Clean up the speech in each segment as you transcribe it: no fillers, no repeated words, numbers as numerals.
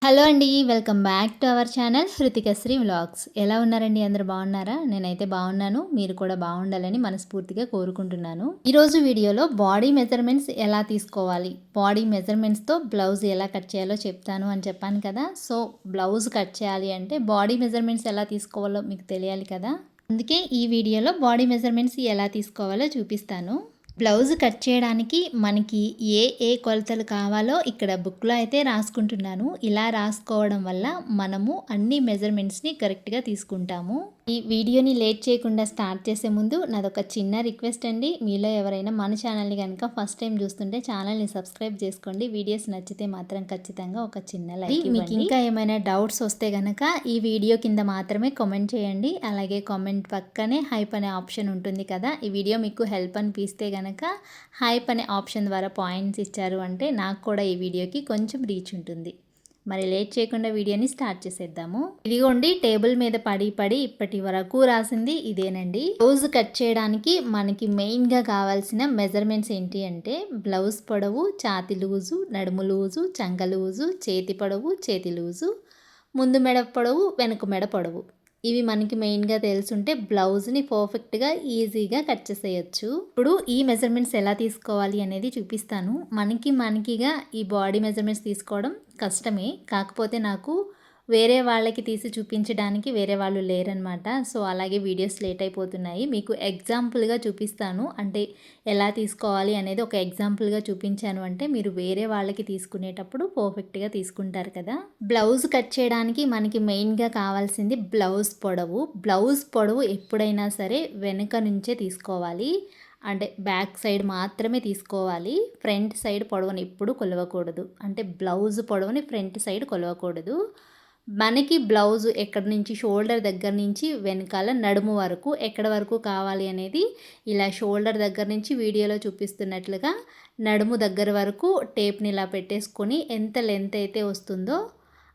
Hello అండి. Welcome back to our channel Hrithikasri vlogs. ఎలా ఉన్నారండి? అందరూ బాగున్నారా? నేనైతే బాగున్నాను. మీరు కూడా బాగుండాలని మనస్ఫూర్తిగా కోరుకుంటున్నాను. ఈరోజు వీడియోలో బాడీ మెజర్మెంట్స్ ఎలా తీసుకోవాలి, బాడీ మెజర్మెంట్స్తో బ్లౌజ్ ఎలా కట్ చేయాలో చెప్తాను అని చెప్పాను కదా. సో బ్లౌజ్ కట్ చేయాలి అంటే బాడీ మెజర్మెంట్స్ ఎలా తీసుకోవాలో మీకు తెలియాలి కదా. అందుకే ఈ వీడియోలో బాడీ మెజర్మెంట్స్ ఎలా తీసుకోవాలో చూపిస్తాను. బ్లౌజ్ కట్ చేయడానికి మనకి ఏ కొలతలు కావాలో ఇక్కడ బుక్లో అయితే రాసుకుంటున్నాను. ఇలా రాసుకోవడం వల్ల మనము అన్ని మెజర్మెంట్స్ని కరెక్ట్గా తీసుకుంటాము. ఈ వీడియోని లేట్ చేయకుండా స్టార్ట్ చేసే ముందు నాదొక చిన్న రిక్వెస్ట్ అండి. మీలో ఎవరైనా మన ఛానల్ని కనుక ఫస్ట్ టైం చూస్తుంటే ఛానల్ని సబ్స్క్రైబ్ చేసుకోండి. వీడియోస్ నచ్చితే మాత్రం ఖచ్చితంగా ఒక చిన్న లైక్ ఇవ్వండి. మీకు ఇంకా ఏమైనా డౌట్స్ వస్తే కనుక ఈ వీడియో కింద మాత్రమే కామెంట్ చేయండి. అలాగే కామెంట్ పక్కనే హైప్ అనే ఆప్షన్ ఉంటుంది కదా. ఈ వీడియో మీకు హెల్ప్ అనిపిస్తే కనుక హైప్ అనే ఆప్షన్ ద్వారా పాయింట్స్ ఇచ్చారు అంటే నాకు కూడా ఈ వీడియోకి కొంచెం రీచ్ ఉంటుంది. మరి లేట్ చేయకుండా వీడియోని స్టార్ట్ చేసేద్దాము. ఇదిగోండి, టేబుల్ మీద పడి ఇప్పటి వరకు రాసింది ఇదేనండి. బ్లౌజ్ కట్ చేయడానికి మనకి మెయిన్గా కావాల్సిన మెజర్మెంట్స్ ఏంటి అంటే బ్లౌజ్ పొడవు, ఛాతి లూజు, నడుము లూజు, చంక లూజు, చేతి పొడవు, చేతి లూజు, ముందు మెడ పొడవు, వెనుక మెడ పొడవు. ఇవి మనకి మెయిన్గా తెలుసుంటే బ్లౌజ్ని పర్ఫెక్ట్గా ఈజీగా కట్ చేసేయచ్చు. ఇప్పుడు ఈ మెజర్మెంట్స్ ఎలా తీసుకోవాలి అనేది చూపిస్తాను. మనకిగా ఈ బాడీ మెజర్మెంట్స్ తీసుకోవడం కష్టమే. కాకపోతే నాకు వేరే వాళ్ళకి తీసి చూపించడానికి వేరే వాళ్ళు లేరనమాట. సో అలాగే వీడియోస్ లేట్ అయిపోతున్నాయి. మీకు ఎగ్జాంపుల్గా చూపిస్తాను. అంటే ఎలా తీసుకోవాలి అనేది ఒక ఎగ్జాంపుల్గా చూపించాను అంటే మీరు వేరే వాళ్ళకి తీసుకునేటప్పుడు పర్ఫెక్ట్గా తీసుకుంటారు కదా. బ్లౌజ్ కట్ చేయడానికి మనకి మెయిన్గా కావాల్సింది బ్లౌజ్ పొడవు. బ్లౌజ్ పొడవు ఎప్పుడైనా సరే వెనుక నుంచే తీసుకోవాలి. అంటే బ్యాక్ సైడ్ మాత్రమే తీసుకోవాలి. ఫ్రంట్ సైడ్ పొడవుని ఎప్పుడు కొలవకూడదు. అంటే బ్లౌజ్ పొడవుని ఫ్రంట్ సైడ్ కొలవకూడదు. మనకి బ్లౌజ్ ఎక్కడి నుంచి షోల్డర్ దగ్గర నుంచి వెనకాల నడుము వరకు ఎక్కడ వరకు కావాలి అనేది ఇలా షోల్డర్ దగ్గర నుంచి వీడియోలో చూపిస్తున్నట్లుగా నడుము దగ్గర వరకు టేప్ని ఇలా పెట్టేసుకొని ఎంత లెంత్ అయితే వస్తుందో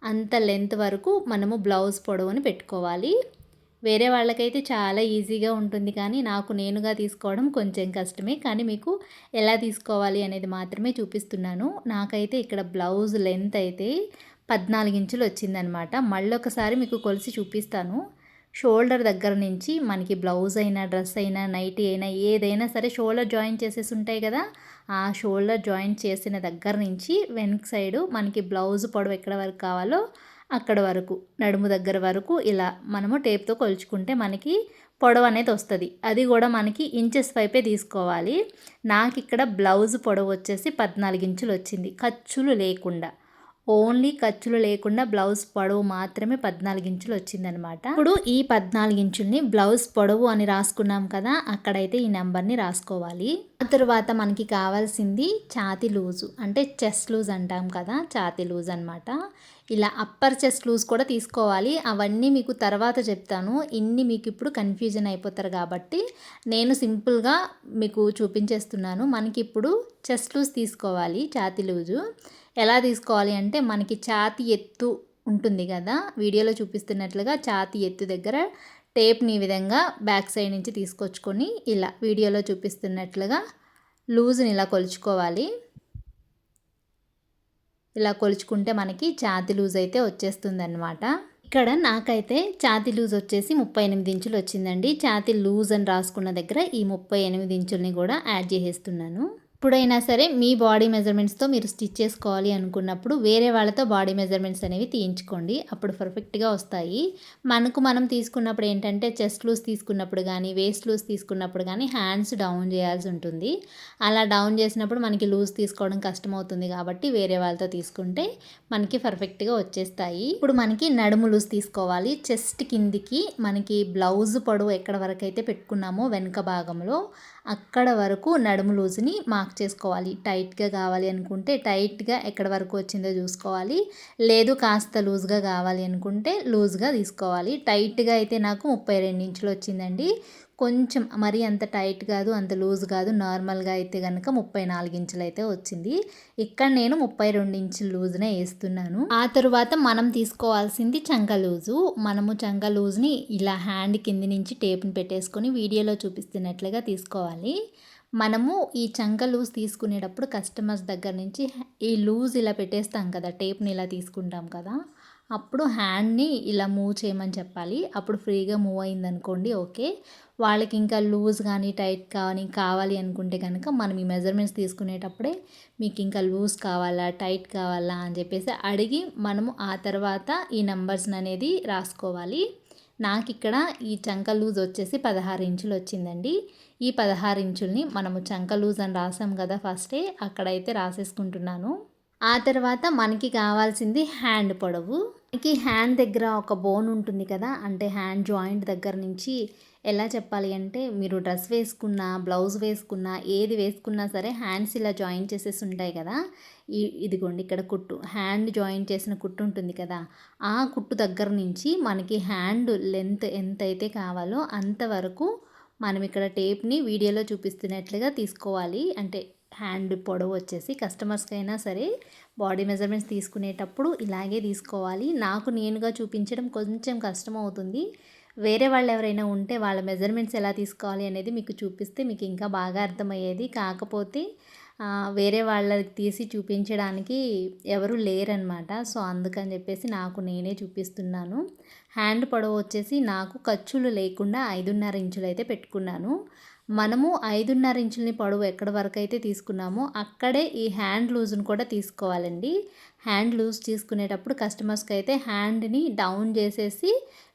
అంత లెంత్ వరకు మనము బ్లౌజ్ పొడవుని పెట్టుకోవాలి. వేరే వాళ్ళకైతే చాలా ఈజీగా ఉంటుంది, కానీ నాకు నేనుగా తీసుకోవడం కొంచెం కష్టమే. కానీ మీకు ఎలా తీసుకోవాలి అనేది మాత్రమే చూపిస్తున్నాను. నాకైతే ఇక్కడ బ్లౌజ్ లెంత్ అయితే 14 ఇంచులు వచ్చిందనమాట. మళ్ళీ ఒకసారి మీకు కొలిసి చూపిస్తాను. షోల్డర్ దగ్గర నుంచి మనకి బ్లౌజ్ అయినా, డ్రెస్ అయినా, నైటీ అయినా ఏదైనా సరే షోల్డర్ జాయిన్ చేసేసి ఉంటాయి కదా. ఆ షోల్డర్ జాయిన్ చేసిన దగ్గర నుంచి వెనక సైడు మనకి బ్లౌజ్ పొడవు ఎక్కడ వరకు కావాలో అక్కడ వరకు నడుము దగ్గర వరకు ఇలా మనము టేప్తో కొలుచుకుంటే మనకి పొడవు అనేది వస్తుంది. అది కూడా మనకి ఇంచెస్ వైపే తీసుకోవాలి. నాకు ఇక్కడ బ్లౌజ్ పొడవు వచ్చేసి 14 ఇంచులు వచ్చింది, ఖర్చులు లేకుండా. ఓన్లీ ఖర్చులు లేకుండా బ్లౌజ్ పొడవు మాత్రమే 14 ఇంచులు వచ్చిందనమాట. ఇప్పుడు ఈ 14 ఇంచుల్ని బ్లౌజ్ పొడవు అని రాసుకున్నాం కదా, అక్కడైతే ఈ నెంబర్ని రాసుకోవాలి. ఆ తర్వాత మనకి కావాల్సింది ఛాతీ లూజు, అంటే చెస్ట్ లూజ్ అంటాం కదా, ఛాతీ లూజ్ అనమాట. ఇలా అప్పర్ చెస్ట్ లూజ్ కూడా తీసుకోవాలి. అవన్నీ మీకు తర్వాత చెప్తాను. ఇన్ని మీకు ఇప్పుడు కన్ఫ్యూజన్ అయిపోతారు కాబట్టి నేను సింపుల్గా మీకు చూపించేస్తున్నాను. మనకి ఇప్పుడు చెస్ట్ లూజ్ తీసుకోవాలి. ఛాతీ లూజు ఎలా తీసుకోవాలి అంటే మనకి ఛాతీ ఎత్తు ఉంటుంది కదా, వీడియోలో చూపిస్తున్నట్లుగా ఛాతీ ఎత్తు దగ్గర టేప్ని ఈ విధంగా బ్యాక్ సైడ్ నుంచి తీసుకొచ్చుకొని ఇలా వీడియోలో చూపిస్తున్నట్లుగా లూజ్ని ఇలా కొలుచుకోవాలి. ఇలా కొలుచుకుంటే మనకి ఛాతీ లూజ్ అయితే వచ్చేస్తుంది అనమాట. ఇక్కడ నాకైతే ఛాతీ లూజ్ వచ్చేసి 38 ఇంచులు వచ్చిందండి. ఛాతీ లూజ్ అని రాసుకున్న దగ్గర ఈ 38 ఇంచుల్ని కూడా యాడ్ చేసేస్తున్నాను. ఎప్పుడైనా సరే మీ బాడీ మెజర్మెంట్స్తో మీరు స్టిచ్ చేసుకోవాలి అనుకున్నప్పుడు వేరే వాళ్ళతో బాడీ మెజర్మెంట్స్ అనేవి తీయించుకోండి. అప్పుడు పర్ఫెక్ట్గా వస్తాయి. మనం తీసుకున్నప్పుడు ఏంటంటే చెస్ట్ లూజ్ తీసుకున్నప్పుడు కానీ, వేస్ట్ లూజ్ తీసుకున్నప్పుడు కానీ హ్యాండ్స్ డౌన్ చేయాల్సి ఉంటుంది. అలా డౌన్ చేసినప్పుడు మనకి లూజ్ తీసుకోవడం కష్టమవుతుంది కాబట్టి వేరే వాళ్ళతో తీసుకుంటే మనకి పర్ఫెక్ట్గా వచ్చేస్తాయి. ఇప్పుడు మనకి నడుము లూజ్ తీసుకోవాలి. చెస్ట్ కిందికి మనకి బ్లౌజ్ పొడవు ఎక్కడ వరకు అయితే పెట్టుకున్నామో వెనుక భాగంలో అక్కడ వరకు నడుము లూజ్ని మార్క్ చేసుకోవాలి. టైట్గా కావాలి అనుకుంటే టైట్గా ఎక్కడ వరకు వచ్చిందో చూసుకోవాలి. లేదు కాస్త లూజ్గా కావాలి అనుకుంటే లూజ్గా తీసుకోవాలి. టైట్గా అయితే నాకు 32 ఇంచులు వచ్చిందండి. కొంచెం మరీ అంత టైట్ కాదు, అంత లూజ్ కాదు. నార్మల్గా అయితే కనుక 34 ఇంచులు అయితే వచ్చింది. ఇక్కడ నేను 32 ఇంచుల లూజ్నే వేస్తున్నాను. ఆ తరువాత మనం తీసుకోవాల్సింది చంక లూజు. మనము చంక లూజ్ని ఇలా హ్యాండ్ కింది నుంచి టేప్ని పెట్టేసుకొని వీడియోలో చూపిస్తున్నట్లుగా తీసుకోవాలి. మనము ఈ చంక లూజ్ తీసుకునేటప్పుడు కస్టమర్స్ దగ్గర నుంచి ఈ లూజ్ ఇలా పెట్టేస్తాం కదా, టేప్ని ఇలా తీసుకుంటాం కదా, అప్పుడు హ్యాండ్ని ఇలా మూవ్ చేయమని చెప్పాలి. అప్పుడు ఫ్రీగా మూవ్ అయిందనుకోండి ఓకే. వాళ్ళకి ఇంకా లూజ్ కానీ టైట్ కానీ కావాలి అనుకుంటే కనుక మనం ఈ మెజర్మెంట్స్ తీసుకునేటప్పుడే మీకు ఇంకా లూజ్ కావాలా టైట్ కావాలా అని చెప్పేసి అడిగి మనము ఆ తర్వాత ఈ నెంబర్స్ని అనేది రాసుకోవాలి. నాకు ఇక్కడ ఈ చంక లూజ్ వచ్చేసి 16 ఇంచులు వచ్చిందండి. ఈ 16 ఇంచుల్ని మనము చంక లూజ్ అని రాసాం కదా ఫస్టే, అక్కడైతే రాసేసుకుంటున్నాను. ఆ తర్వాత మనకి కావాల్సింది హ్యాండ్ పొడవు. మనకి హ్యాండ్ దగ్గర ఒక బోన్ ఉంటుంది కదా, అంటే హ్యాండ్ జాయింట్ దగ్గర నుంచి ఎలా చెప్పాలి అంటే, మీరు డ్రెస్ వేసుకున్నా బ్లౌజ్ వేసుకున్నా ఏది వేసుకున్నా సరే హ్యాండ్స్ ఇలా జాయిన్ చేసేసి ఉంటాయి కదా, ఇదిగోండి ఇక్కడ కుట్టు హ్యాండ్ జాయిన్ చేసిన కుట్టు ఉంటుంది కదా, ఆ కుట్టు దగ్గర నుంచి మనకి హ్యాండ్ లెంత్ ఎంత అయితే కావాలో అంతవరకు మనం ఇక్కడ టేప్ని వీడియోలో చూపిస్తున్నట్లుగా తీసుకోవాలి. అంటే హ్యాండ్ పొడవు వచ్చేసి కస్టమర్స్కి అయినా సరే బాడీ మెజర్మెంట్స్ తీసుకునేటప్పుడు ఇలాగే తీసుకోవాలి. నాకు నేనుగా చూపించడం కొంచెం కష్టం అవుతుంది. వేరే వాళ్ళు ఎవరైనా ఉంటే వాళ్ళ మెజర్మెంట్స్ ఎలా తీసుకోవాలి అనేది మీకు చూపిస్తే మీకు ఇంకా బాగా అర్థమయ్యేది. కాకపోతే వేరే వాళ్ళకి తీసి చూపించడానికి ఎవరు లేరనమాట. సో అందుకని చెప్పేసి నాకు నేనే చూపిస్తున్నాను. హ్యాండ్ పొడవు వచ్చేసి నాకు ఖర్చులు లేకుండా 5.5 ఇంచులు అయితే పెట్టుకున్నాను. మనము 5.5 ఇంచులని పొడవు ఎక్కడి వరకు అయితే తీసుకున్నామో అక్కడే ఈ హ్యాండ్ లూజ్ని కూడా తీసుకోవాలండి. హ్యాండ్ లూజ్ తీసుకునేటప్పుడు కస్టమర్స్కి అయితే హ్యాండ్ని డౌన్ చేసేసి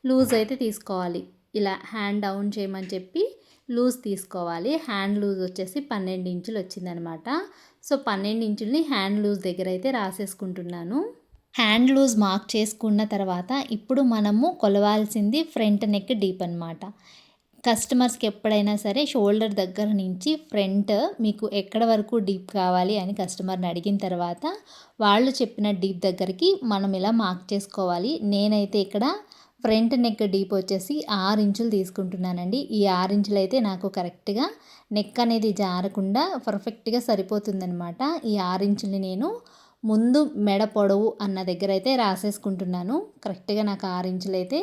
లూజ్ అయితే తీసుకోవాలి. ఇలా హ్యాండ్ డౌన్ చేయమని చెప్పి లూజ్ తీసుకోవాలి. హ్యాండ్ లూజ్ వచ్చేసి 12 ఇంచులు వచ్చిందనమాట. సో 12 ఇంచుల్ని హ్యాండ్ లూజ్ దగ్గర అయితే రాసేసుకుంటున్నాను. హ్యాండ్ లూజ్ మార్క్ చేసుకున్న తర్వాత ఇప్పుడు మనము కొలవాల్సింది ఫ్రంట్ నెక్ డీప్ అనమాట. కస్టమర్స్కి ఎప్పుడైనా సరే షోల్డర్ దగ్గర నుంచి ఫ్రంట్ మీకు ఎక్కడ వరకు డీప్ కావాలి అని కస్టమర్ని అడిగిన తర్వాత వాళ్ళు చెప్పిన డీప్ దగ్గరికి మనం ఇలా మార్క్ చేసుకోవాలి. నేనైతే ఇక్కడ ఫ్రంట్ నెక్ డీప్ వచ్చేసి 6 ఇంచులు తీసుకుంటున్నానండి. ఈ 6 ఇంచులు అయితే నాకు కరెక్ట్గా నెక్ అనేది జారకుండా పర్ఫెక్ట్గా సరిపోతుందనమాట. ఈ 6 ఇంచుల్ని నేను ముందు మెడ పొడవు అన్న దగ్గర అయితే రాసేసుకుంటున్నాను. కరెక్ట్గా నాకు 6 ఇంచులు అయితే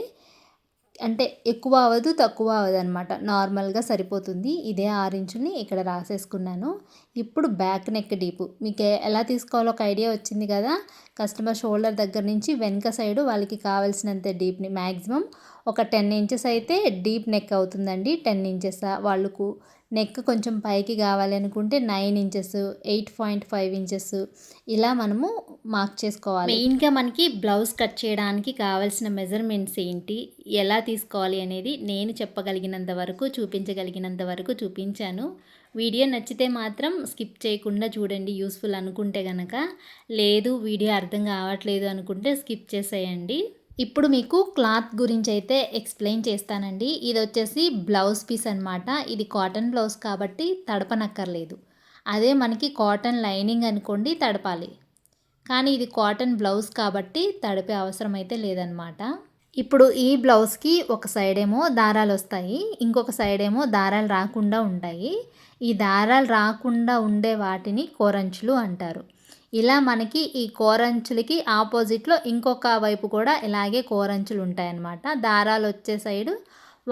అంటే ఎక్కువ అవ్వదు తక్కువ అవ్వదు అనమాట, నార్మల్గా సరిపోతుంది. ఇదే 6 ఇంచుల్ని ఇక్కడ రాసేసుకున్నాను. ఇప్పుడు బ్యాక్ నెక్ డీపు మీకు ఎలా తీసుకోవాలో ఒక ఐడియా వచ్చింది కదా. కస్టమర్ షోల్డర్ దగ్గర నుంచి వెనక సైడు వాళ్ళకి కావాల్సినంత డీప్ని మ్యాక్సిమం ఒక 10 ఇంచెస్ అయితే డీప్ నెక్ అవుతుందండి. 10 ఇంచెస్ వాళ్ళకు నెక్ కొంచెం పైకి కావాలి అనుకుంటే 9 ఇంచెస్ 8.5 ఇంచెస్ ఇలా మనము మార్క్ చేసుకోవాలి. మెయిన్గా మనకి బ్లౌజ్ కట్ చేయడానికి కావాల్సిన మెజర్మెంట్స్ ఏంటి, ఎలా తీసుకోవాలి అనేది నేను చెప్పగలిగినంత వరకు చూపించగలిగినంత వరకు చూపించాను. వీడియో నచ్చితే మాత్రం స్కిప్ చేయకుండా చూడండి, యూస్ఫుల్ అనుకుంటే కనుక. లేదు వీడియో అర్థం కావట్లేదు అనుకుంటే స్కిప్ చేసేయండి. ఇప్పుడు మీకు క్లాత్ గురించి అయితే ఎక్స్ప్లెయిన్ చేస్తానండి. ఇది వచ్చేసి బ్లౌజ్ పీస్ అనమాట. ఇది కాటన్ బ్లౌజ్ కాబట్టి తడపనక్కర్లేదు. అదే మనకి కాటన్ లైనింగ్ అనుకోండి తడపాలి. కానీ ఇది కాటన్ బ్లౌజ్ కాబట్టి తడిపే అవసరం అయితే లేదనమాట. ఇప్పుడు ఈ బ్లౌజ్కి ఒక సైడ్ ఏమో దారాలు వస్తాయి, ఇంకొక సైడ్ ఏమో దారాలు రాకుండా ఉంటాయి. ఈ దారాలు రాకుండా ఉండే వాటిని కోరంచులు అంటారు. ఇలా మనకి ఈ కోరంచులకి ఆపోజిట్లో ఇంకొక వైపు కూడా ఇలాగే కోరంచులు ఉంటాయన్నమాట. దారాలు వచ్చే సైడు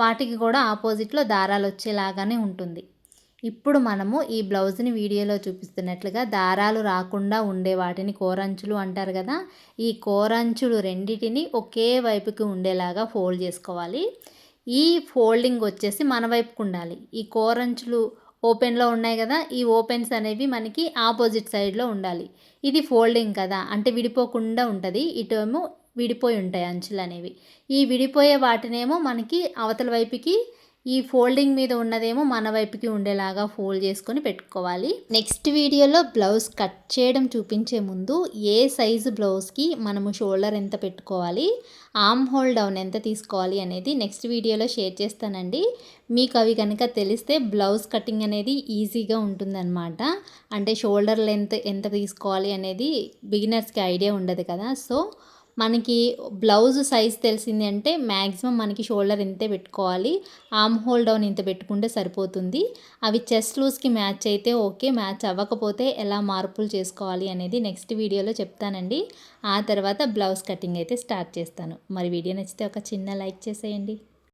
వాటికి కూడా ఆపోజిట్లో దారాలు వచ్చేలాగానే ఉంటుంది. ఇప్పుడు మనము ఈ బ్లౌజ్ని వీడియోలో చూపిస్తున్నట్లుగా దారాలు రాకుండా ఉండే వాటిని కోరంచులు అంటారు కదా. ఈ కోరంచులు రెండిటిని ఒకే వైపుకి ఉండేలాగా ఫోల్డ్ చేసుకోవాలి. ఈ ఫోల్డింగ్ వచ్చేసి మన వైపుకు ఉండాలి. ఈ కోరంచులు ఓపెన్లో ఉన్నాయి కదా, ఈ ఓపెన్స్ అనేవి మనకి ఆపోజిట్ సైడ్లో ఉండాలి. ఇది ఫోల్డింగ్ కదా, అంటే విడిపోకుండా ఉంటుంది. ఇటేమో విడిపోయి ఉంటాయి అంచులు అనేవి. ఈ విడిపోయే వాటినేమో మనకి అవతల వైపుకి, ఈ ఫోల్డింగ్ మీద ఉన్నదేమో మన వైపుకి ఉండేలాగా ఫోల్డ్ చేసుకొని పెట్టుకోవాలి. నెక్స్ట్ వీడియోలో బ్లౌజ్ కట్ చేయడం చూపించే ముందు ఏ సైజు బ్లౌజ్కి మనము షోల్డర్ ఎంత పెట్టుకోవాలి, ఆర్మ్ హోల్ డౌన్ ఎంత తీసుకోవాలి అనేది నెక్స్ట్ వీడియోలో షేర్ చేస్తానండి. మీకు అవి కనుక తెలిస్తే బ్లౌజ్ కటింగ్ అనేది ఈజీగా ఉంటుందన్నమాట. అంటే షోల్డర్ లెంత్ ఎంత తీసుకోవాలి అనేది బిగినర్స్కి ఐడియా ఉండదు కదా. సో మనకి బ్లౌజ్ సైజ్ తెలిసింది అంటే మ్యాక్సిమం మనకి షోల్డర్ ఇంతే పెట్టుకోవాలి, ఆర్మ్ హోల్ డౌన్ ఇంత పెట్టుకుంటే సరిపోతుంది. అవి చెస్ట్ లూజ్కి మ్యాచ్ అయితే ఓకే, మ్యాచ్ అవ్వకపోతే ఎలా మార్పులు చేసుకోవాలి అనేది నెక్స్ట్ వీడియోలో చెప్తానండి. ఆ తర్వాత బ్లౌజ్ కటింగ్ అయితే స్టార్ట్ చేస్తాను. మరి వీడియో నచ్చితే ఒక చిన్న లైక్ చేసేయండి.